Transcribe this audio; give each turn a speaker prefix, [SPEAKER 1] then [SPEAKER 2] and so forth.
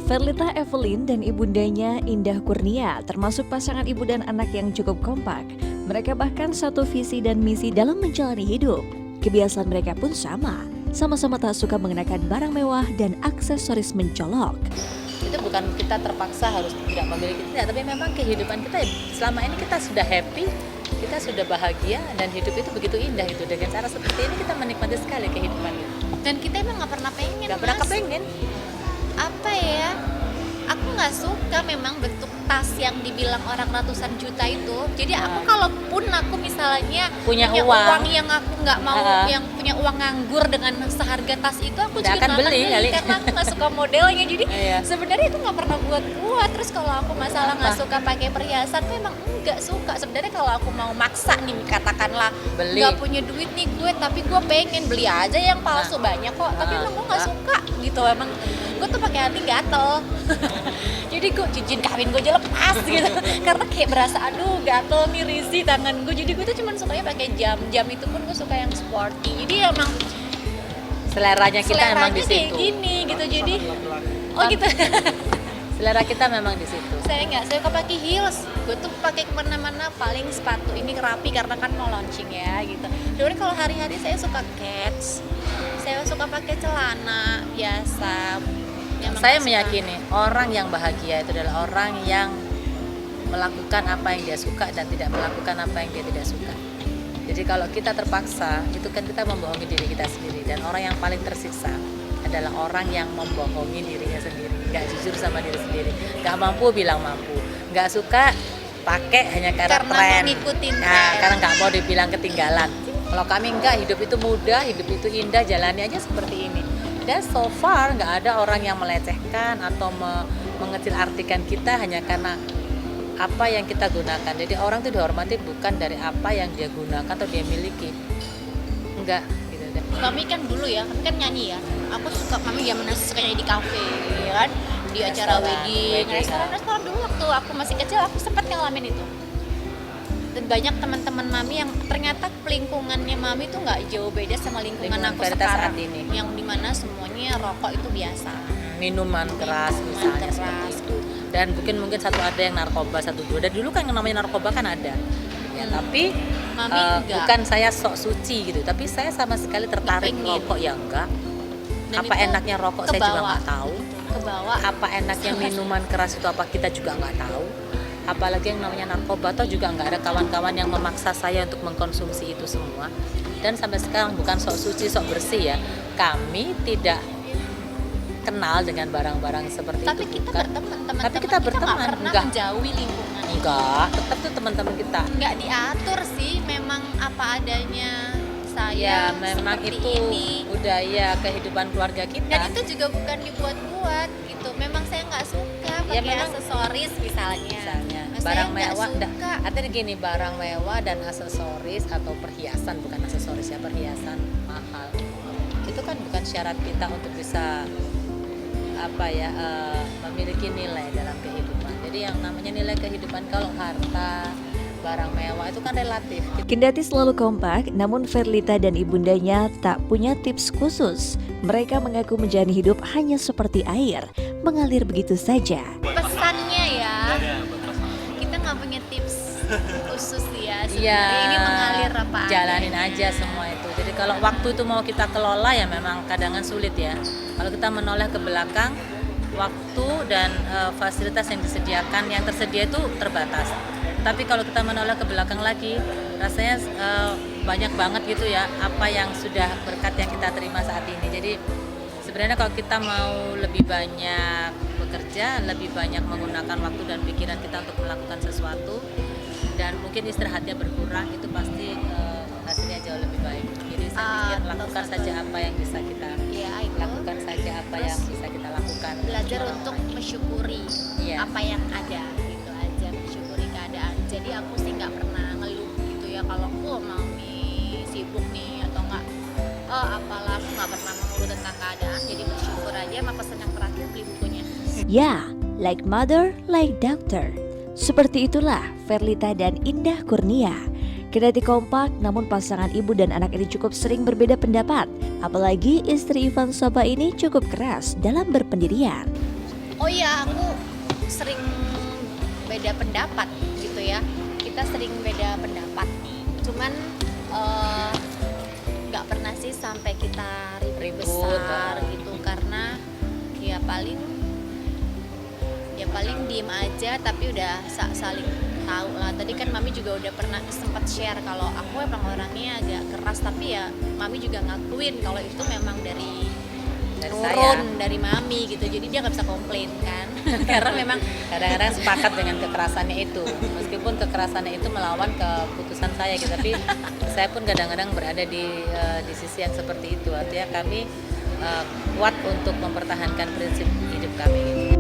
[SPEAKER 1] Ferlita Evelyn dan ibundanya Indah Kurnia termasuk pasangan ibu dan anak yang cukup kompak. Mereka bahkan satu visi dan misi dalam menjalani hidup. Kebiasaan mereka pun sama-sama tak suka mengenakan barang mewah dan aksesoris mencolok.
[SPEAKER 2] Itu bukan kita terpaksa harus tidak memiliki, tidak, tapi memang kehidupan kita selama ini kita sudah happy, kita sudah bahagia, dan hidup itu begitu indah itu. Dengan cara seperti ini kita menikmati sekali kehidupan itu.
[SPEAKER 3] Dan kita emang nggak pernah pengen,
[SPEAKER 2] Nggak pernah kepengen.
[SPEAKER 3] Apa ya, aku nggak suka memang bentuk tas yang dibilang orang ratusan juta itu. Jadi aku kalaupun aku misalnya
[SPEAKER 2] Punya
[SPEAKER 3] uang
[SPEAKER 2] uang
[SPEAKER 3] yang aku nggak mau, yang punya uang nganggur dengan seharga tas itu, aku
[SPEAKER 2] Nggak
[SPEAKER 3] juga
[SPEAKER 2] akan
[SPEAKER 3] nggak
[SPEAKER 2] beli kali.
[SPEAKER 3] karena aku nggak suka modelnya. Jadi
[SPEAKER 2] Iya.
[SPEAKER 3] sebenarnya itu nggak pernah buat gua. Terus kalau aku masalah nggak suka pakai perhiasan, memang nggak suka. Sebenarnya kalau aku mau maksa nih, katakanlah
[SPEAKER 2] Beli.
[SPEAKER 3] nggak punya duit nih gue, tapi gue pengen beli aja yang palsu banyak kok. Tapi emang gue nggak suka gitu. Emang gue tuh pakai hati gatel. Jadi gue cincin kawin gue aja lepas gitu. Karena kayak berasa aduh gatel nih, risih tangan gue. Jadi gue tuh cuma sukanya pakai jam itu pun gue suka yang sporty. Jadi emang
[SPEAKER 2] Seleranya kita emang di
[SPEAKER 3] kayak
[SPEAKER 2] situ.
[SPEAKER 3] gini gitu. Jadi oh gitu.
[SPEAKER 2] Selera kita memang di situ.
[SPEAKER 3] Saya nggak suka pakai heels. Gue tuh pakai kemana-mana paling sepatu ini rapi karena kan mau launching ya gitu. Jadi kalau hari-hari saya suka Keds, saya suka pakai celana biasa. Memang
[SPEAKER 2] Saya
[SPEAKER 3] nggak suka.
[SPEAKER 2] meyakini orang yang bahagia itu adalah orang yang melakukan apa yang dia suka dan tidak melakukan apa yang dia tidak suka. Jadi kalau kita terpaksa, itu kan kita membohongi diri kita sendiri. Dan orang yang paling tersiksa adalah orang yang membohongi dirinya sendiri, nggak jujur sama diri sendiri, nggak mampu bilang mampu, nggak suka pakai hanya karena
[SPEAKER 3] Karena
[SPEAKER 2] tren,
[SPEAKER 3] mau ngikutin
[SPEAKER 2] nah,
[SPEAKER 3] tren.
[SPEAKER 2] karena nggak mau dibilang ketinggalan. Kalau kami enggak, hidup itu mudah, hidup itu indah, jalani aja seperti ini. Dan so far nggak ada orang yang melecehkan atau mengecil artikan kita hanya karena apa yang kita gunakan. Jadi orang itu dihormati bukan dari apa yang dia gunakan atau dia miliki, enggak gitu deh.
[SPEAKER 3] Mami kan dulu ya, kami kan nyanyi ya. Aku suka, mami zaman suka nyanyi di kafe, ya kan, di acara wedding, restoran dulu waktu aku masih kecil aku sempat ngalamin itu. Dan banyak teman-teman mami yang ternyata lingkungannya mami tuh nggak jauh beda sama lingkungan
[SPEAKER 2] Lingkungan
[SPEAKER 3] aku
[SPEAKER 2] Verita
[SPEAKER 3] sekarang,
[SPEAKER 2] saat ini.
[SPEAKER 3] yang dimana semuanya rokok itu biasa.
[SPEAKER 2] Minuman keras misalnya seperti itu. Dan mungkin satu ada yang narkoba, satu dua. Dan dulu kan yang namanya narkoba kan ada. Ya, tapi
[SPEAKER 3] Mami enggak.
[SPEAKER 2] bukan saya sok suci gitu, tapi saya sama sekali tertarik
[SPEAKER 3] Pengen.
[SPEAKER 2] rokok ya enggak.
[SPEAKER 3] Dan
[SPEAKER 2] Apa
[SPEAKER 3] itu
[SPEAKER 2] enaknya rokok saya juga nggak tahu.
[SPEAKER 3] Kebawa.
[SPEAKER 2] Apa enaknya minuman keras itu apa kita juga nggak tahu. Apalagi yang namanya narkoba, atau juga nggak ada kawan-kawan yang memaksa saya untuk mengkonsumsi itu semua. Dan sampai sekarang bukan sok suci, sok bersih ya. Kami tidak kenal dengan barang-barang seperti
[SPEAKER 3] Tapi
[SPEAKER 2] itu.
[SPEAKER 3] kita
[SPEAKER 2] bukan.
[SPEAKER 3] berteman, teman-teman
[SPEAKER 2] Tapi kita berteman,
[SPEAKER 3] nggak pernah
[SPEAKER 2] enggak.
[SPEAKER 3] menjauhi lingkungan itu.
[SPEAKER 2] Enggak, tetap tuh teman-teman kita.
[SPEAKER 3] Nggak diatur sih, memang apa adanya saya
[SPEAKER 2] Ya memang
[SPEAKER 3] seperti
[SPEAKER 2] itu
[SPEAKER 3] ini.
[SPEAKER 2] budaya kehidupan keluarga kita.
[SPEAKER 3] Dan itu juga bukan dibuat-buat gitu. Memang saya nggak suka pakai
[SPEAKER 2] Ya, memang.
[SPEAKER 3] aksesoris misalnya.
[SPEAKER 2] Misalnya
[SPEAKER 3] Saya
[SPEAKER 2] barang
[SPEAKER 3] nggak
[SPEAKER 2] mewah,
[SPEAKER 3] suka.
[SPEAKER 2] artinya gini, barang mewah dan aksesoris atau perhiasan, bukan aksesoris ya, perhiasan mahal. Itu kan bukan syarat kita untuk bisa memiliki nilai dalam kehidupan. Jadi yang namanya nilai kehidupan, kalau harta, barang mewah itu kan relatif.
[SPEAKER 1] Kendati selalu kompak, namun Ferlita dan ibundanya tak punya tips khusus. Mereka mengaku menjalani hidup hanya seperti air, mengalir begitu saja.
[SPEAKER 3] Pesannya ya, kita nggak punya tips khusus ya sebenarnya.
[SPEAKER 2] Iya,
[SPEAKER 3] Ini mengalir apa
[SPEAKER 2] jalanin
[SPEAKER 3] adanya.
[SPEAKER 2] aja semua itu. Jadi kalau waktu itu mau kita kelola ya memang kadang sulit ya. Kalau kita menoleh ke belakang, waktu dan fasilitas yang disediakan, yang tersedia itu terbatas. Tapi kalau kita menoleh ke belakang lagi, rasanya banyak banget gitu ya apa yang sudah berkat yang kita terima saat ini. Jadi sebenarnya kalau kita mau lebih banyak bekerja, lebih banyak menggunakan waktu dan pikiran kita untuk melakukan sesuatu, dan mungkin istirahatnya berkurang, itu pasti hasilnya jauh lebih baik. Jadi saya pikir lakukan saja apa yang bisa kita
[SPEAKER 3] Ya, itu.
[SPEAKER 2] lakukan saja apa
[SPEAKER 3] Terus
[SPEAKER 2] yang bisa kita lakukan.
[SPEAKER 3] Belajar untuk mensyukuri
[SPEAKER 2] Iya.
[SPEAKER 3] apa yang ada gitu aja, mensyukuri keadaan. Jadi aku sih nggak pernah ngeluh gitu ya kalau mau nih sibuk nih atau nggak, apalah, aku nggak pernah mengeluh tentang keadaan. Jadi bersyukur aja. Sama pesan yang terakhir, beli bukunya.
[SPEAKER 1] Ya, like mother, like doctor. Seperti itulah Ferlita dan Indah Kurnia. Kendati kompak, namun pasangan ibu dan anak ini cukup sering berbeda pendapat. Apalagi istri Ivan Saba ini cukup keras dalam berpendirian.
[SPEAKER 3] Oh iya, aku sering beda pendapat gitu ya. Kita sering beda pendapat. Cuman nggak pernah sih sampai kita ribut
[SPEAKER 2] Ribut,
[SPEAKER 3] besar gitu, karena ya paling diem aja, tapi udah saling tahu lah. Tadi kan Mami juga udah pernah sempat share kalau aku emang orangnya agak keras, tapi ya Mami juga ngakuin kalau itu memang dari turun dari Mami gitu, jadi dia nggak bisa komplain kan. Karena memang
[SPEAKER 2] Kadang-kadang sepakat dengan kekerasannya itu, meskipun kekerasannya itu melawan keputusan saya gitu, tapi saya pun kadang-kadang berada di sisi yang seperti itu. Artinya kami kuat untuk mempertahankan prinsip hidup kami gitu.